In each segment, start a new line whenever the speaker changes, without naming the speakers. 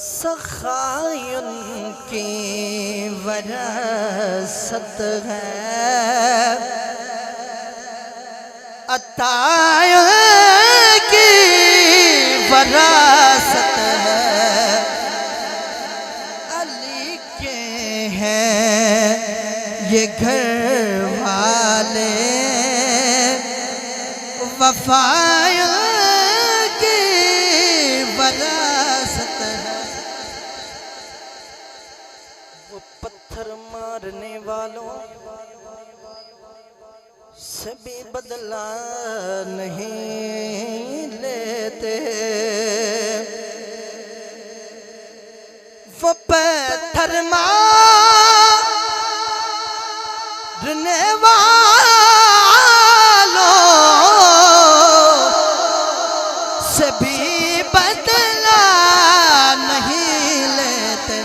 सखायुन की वरासत है, अताय की वरासत है। अली के हैं ये घर वाले, वफाय की वरासत है। वो पत्थर मारने वालों से भी बदला नहीं लेते। वो पत्थर मारने वालों से भी बदला नहीं लेते।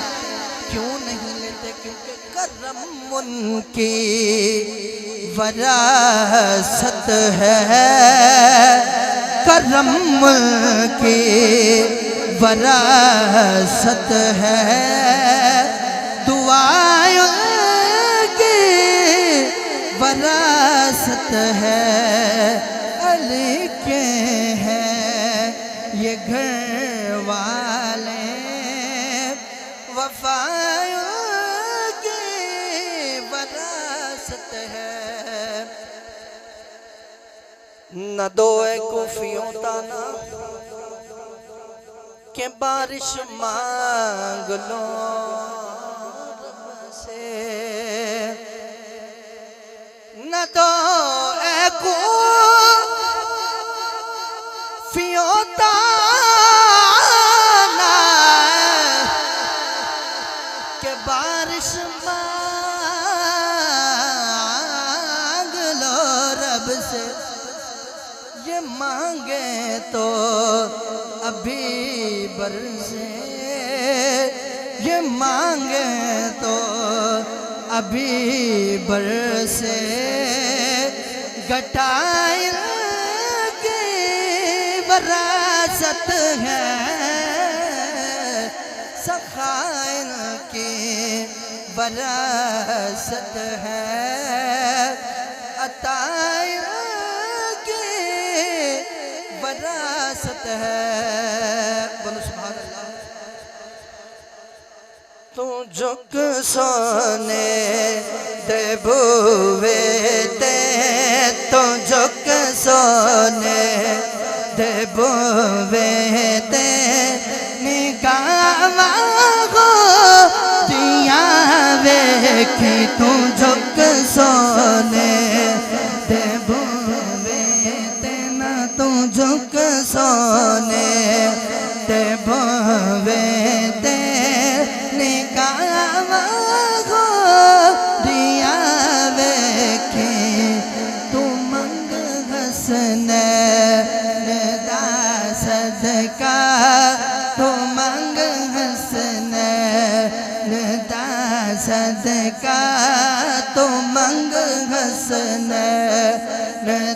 क्यों नहीं लेते? क्योंकि करम उनकी वरासत है, करम की वरासत है। दुआओं की वरासत है। अली के हैं ये घर वाले, वफायों की वरासत है। न दो कुफियों ताना के बारिश मांग लो रब से, न दो कुफियों ताना के बारिश मांग लो रब से। ये मांगे तो अभी बरसे, ये मांगे तो अभी बरसे। घटाइल की वरासत है, सखाइल की वरासत है। अताइल की वरासत है। बोलो सुभान अल्लाह। तू झुक सोने दे बुवे ते, तू झुक सोने दे बुवे ते। निगाह को दिया वेखी, तू झुक सोने दे बुवे ते। ना तू झुक सोने दे बुवे ते। निगाह को दिया वेखी, तू मंग हसने दा सदका। तू मंग हसने दा सदका। तू मंग हसने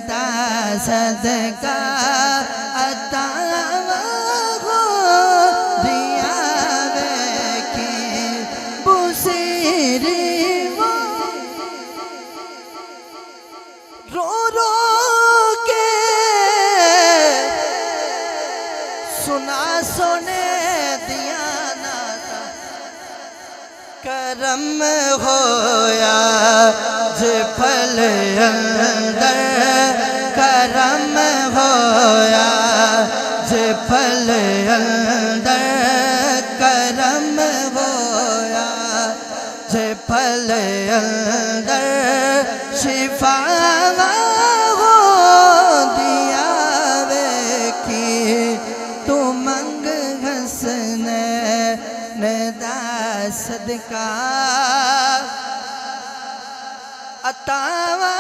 दा सदका। अता को दिया वेखी, बुसीरी रो रो के सुना सोने दिया नाता। करम होया जे फल अंदर, करम होया जे फल अंदर। करम होया जे फल अंदर। शिफा हो दिया वेखी, तू मंग हसने दा सदका। अतावा